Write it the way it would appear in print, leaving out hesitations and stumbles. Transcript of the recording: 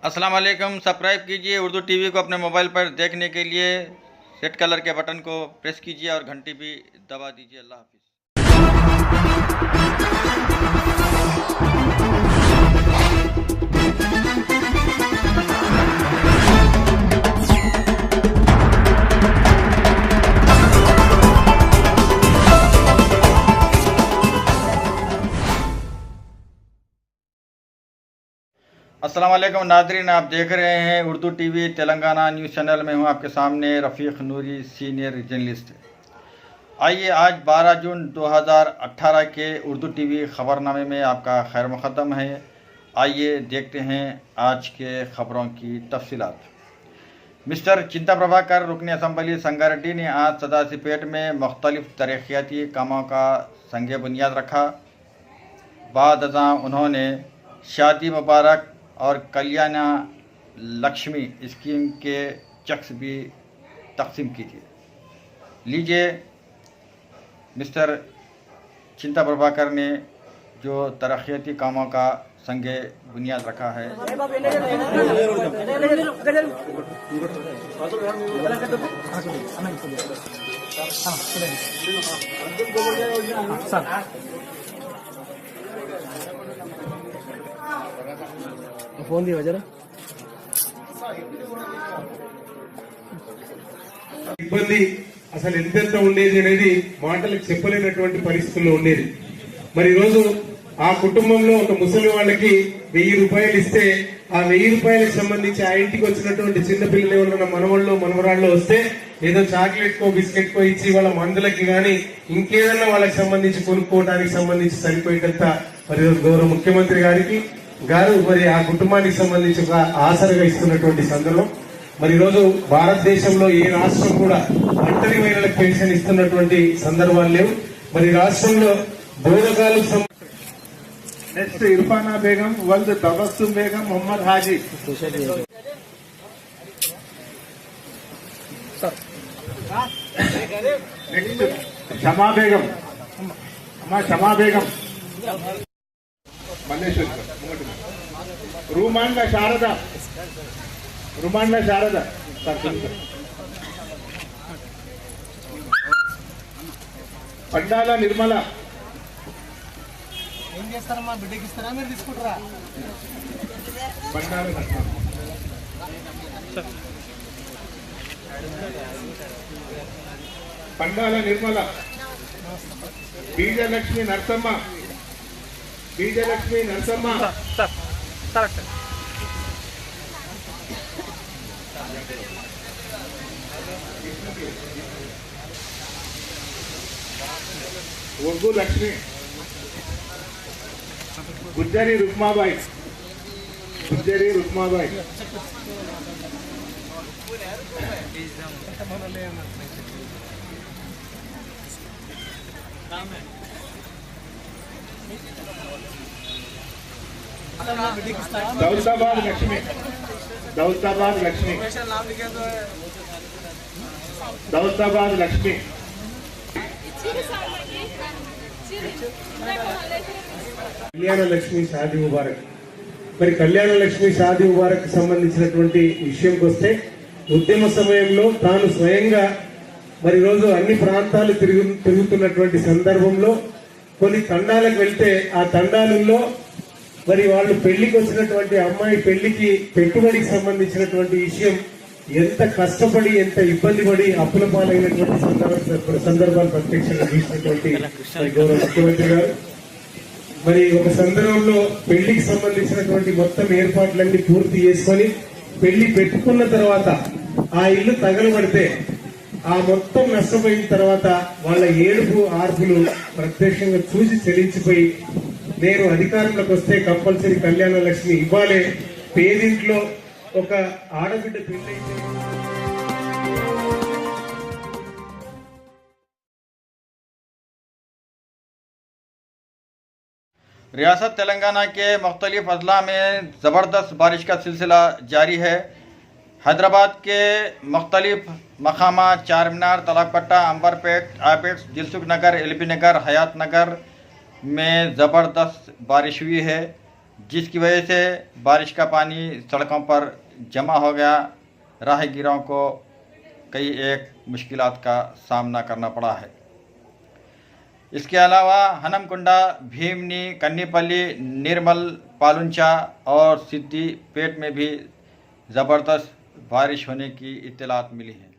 अस्सलाम वालेकुम। सब्सक्राइब कीजिए उर्दू टीवी को अपने मोबाइल पर देखने के लिए रेड कलर के बटन को प्रेस कीजिए और घंटी भी दबा दीजिए। अल्लाह हाफिज़। अस्सलाम वालेकुम नाज़रीन, आप देख रहे हैं Urdu TV Telangana news channel में हूं आपके सामने रफ़ीक नूरी, सीनियर जर्नलिस्ट। आइए आज 12 जून 2018 के उर्दू टीवी ख़बरनामे में आपका खैर मुक़द्दम है। आइए देखते हैं आज के ख़बरों की तफसीलात। मिस्टर चिंता प्रभाकर रुकन असम्बली संगारेड्डी ने आज सदाशिवपेट में मुख्तलिफ तरक्याती कामों का संग बुनियाद रखा। बाद अज़ां उन्होंने शादी मुबारक और कल्याण लक्ष्मी स्कीम के चेक्स भी तकसीम कीजिए। लीजिए मिस्टर चिंता प्रभाकर ने जो तरक्याती कामों का संगे बुनियाद रखा है। फोन दिया जरा ఇబ్బంది అసలు ఎంతెంత ఉండేది అనేది మాటలకు చెప్పలేనటువంటి పరిస్థితుల్లో ఉండేది. మరి ఈరోజు ఆ కుటుంబంలో ఒక ముసలి వాళ్ళకి 1000 రూపాయలు ఇస్తే ఆ 1000 రూపాయలకు సంబంధించి ఆ ఇంటికి వచ్చినటువంటి చిన్న పిల్లలు ఎవరైనా మనవాళ్ళు మనవరాళ్ళు వస్తే ఏదో చాక్లెట్ కో బిస్కెట్ కో ఇచ్చి వాళ్ళ మందులకి గాని ఇంకేదన్నా వాళ్ళకి సంబంధించి కొనుక్కోవడానికి సంబంధించి సరిపోయేటంత మరి గౌరవ ముఖ్యమంత్రి గారు మరి ఆ కుటుంబానికి సంబంధించి ఒక ఆసరగా ఇస్తున్నటువంటి సందర్భం. మరి ఈరోజు భారతదేశంలో ఏ రాష్ట్రం కూడా ఒంటరి మహిళలకు పెన్షన్ ఇస్తున్నటువంటి సందర్భాలు లేవు. మరి రాష్ట్రంలో బోధకాలకు నెక్స్ట్ ఇర్ఫానా బేగం, వల్ద్ తబస్సుమ్ బేగం, మొహమ్మద్ హాజీ. నెక్స్ట్ షమా బేగం, షమా బేగం, మల్లేశ్వరి, रुमांडा शारदा पंडाला निर्मला पंडाला निर्मला बीजलक्ष्मी नरसम्मा उर्दू लक्ष्मी गुज्जरी रुक्माबाई दौलताबाद लक्ष्मी కళ్యాణ లక్ష్మి షాదీ ముబారక్. మరి కళ్యాణ లక్ష్మి షాదీ ముబారక్ సంబంధించినటువంటి విషయంకి వస్తే ఉద్యమ సమయంలో తాను స్వయంగా మరి రోజు అన్ని ప్రాంతాలు తిరుగుతున్నటువంటి సందర్భంలో కొన్ని తండాలకు వెళ్తే ఆ తండాలలో మరి వాళ్ళు పెళ్లికి వచ్చినటువంటి అమ్మాయి పెళ్లికి పెట్టుబడికి సంబంధించినటువంటి విషయం ఎంత కష్టపడి ఎంత ఇబ్బంది పడి అప్పుల పాలైనటువంటి సందర్భాలు ప్రత్యక్షంగా చూసినటువంటి గౌరవ ముఖ్యమంత్రి గారు మరి ఒక సందర్భంలో పెళ్లికి సంబంధించినటువంటి మొత్తం ఏర్పాట్లన్నీ పూర్తి చేసుకొని పెళ్లి పెట్టుకున్న తర్వాత ఆ ఇల్లు తగలబడితే ఆ మొత్తం నష్టపోయిన తర్వాత వాళ్ళ ఏడుపు ఆర్పులు ప్రత్యక్షంగా చూసి చెల్లించిపోయి నేను అధికారంలోకి వస్తే కంపల్సరీ కళ్యాణ లక్ష్మి ఇవ్వాలి, పేదింట్లో ఒక ఆడబిడ్డ పెళ్లైతే रियासत तेलंगाना के मुख्तलिफ अजला में ज़बरदस्त बारिश का सिलसिला जारी है। हैदराबाद के मुख्तलिफ मकामा चार मीनार, तलाकपट्टा, अंबरपेट, आपेट, दिलसुख नगर, एलबी नगर, हयात नगर में ज़बरदस्त बारिश हुई है। जिसकी वजह से बारिश का पानी सड़कों पर जमा हो गया। राहगीरों को कई एक मुश्किलात का सामना करना पड़ा है। इसके अलावा हनमकुंडा, भीमनी, कन्नीपल्ली, निर्मल, पालुंचा और सिद्दीपेट में भी ज़बरदस्त बारिश होने की इत्तलात मिली है।